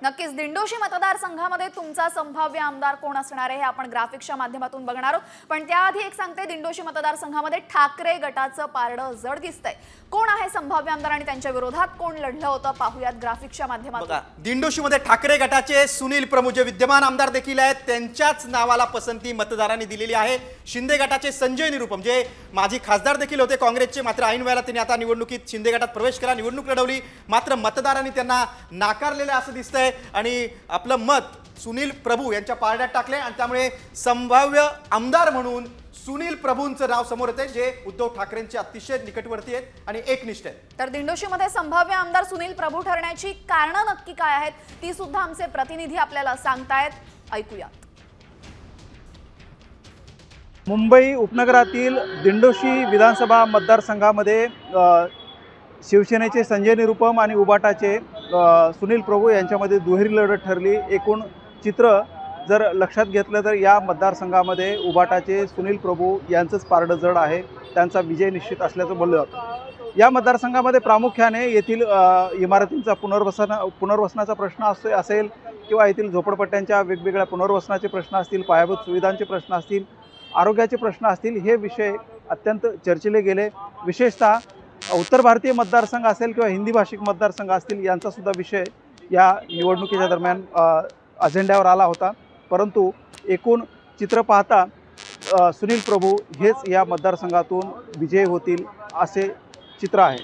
नक्कीच दिंडोशी मतदारसंघामध्ये तुमचा संभाव्य आमदार कोण असणार आहे हे आपण ग्राफिक्सच्या माध्यमातून बघणार आहोत। पण त्याआधी एक सांगते, दिंडोशी मतदारसंघामध्ये ठाकरे गटाचं पारडं जड दिसतंय। कोण आहे संभाव्य आमदार आणि त्यांच्या विरोधात कोण लढलं होतं पाहूयात ग्राफिक्सच्या माध्यमातून। बघा, दिंडोशीमध्ये ठाकरे गटाचे सुनील प्रभू जे विद्यमान आमदार देखील आहेत, त्यांच्याच नावाला पसंती मतदारांनी दिलेली आहे। शिंदे गटाचे संजय निरुपम जे माजी खासदार देखील होते काँग्रेसचे, मात्र ऐन वेळेला त्यांनी आता निवडणुकीत शिंदे गटात प्रवेश केला, निवडणूक लढवली, मात्र मतदारांनी त्यांना नाकारलेले असं दिसतंय आणि आपलं मत सुनील प्रभू यांच्या पारड्यात टाकले आणि त्यामुळे संभाव्य आमदार म्हणून सुनील प्रभूंचं नाव समोर येते, जे उद्धव ठाकरेंचे अतिशय निकटवर्ती आहेत आणि एकनिष्ठ आहेत। तर दिंडोशीमध्ये संभाव्य आमदार सुनील प्रभू ठरण्याची कारणं नक्की काय आहेत ती सुद्धा आमचे प्रतिनिधी आपल्याला सांगतायत, ऐकूयात। मुंबई उपनगरातील दिंडोशी विधानसभा मतदारसंघामध्ये शिवसेनेचे संजय निरुपम आणि उबाटाचे सुनील प्रभू यांच्यामध्ये दुहेरी लढत ठरली। एकूण चित्र जर लक्षात घेतलं तर या मतदारसंघामध्ये उबाटाचे सुनील प्रभू यांचंच पारडं जड आहे, त्यांचा विजय निश्चित असल्याचं बोललं जातं। या मतदारसंघामध्ये प्रामुख्याने येथील इमारतींचा पुनर्वसनाचा प्रश्न असेल किंवा येथील झोपडपट्ट्यांच्या वेगवेगळ्या पुनर्वसनाचे प्रश्न असतील, पायाभूत सुविधांचे प्रश्न असतील, आरोग्याचे प्रश्न असतील, हे विषय अत्यंत चर्चिले गेले। विशेषतः उत्तर भारतीय मतदारसंघ असेल किंवा हिंदी भाषिक मतदारसंघ असतील यांचा सुद्धा विषय या निवडणुकीच्या दरम्यान अजेंड्यावर आला होता। परंतु एकूण चित्र पाहता सुनील प्रभू हेच या मतदारसंघातून विजयी होतील असे चित्र आहे।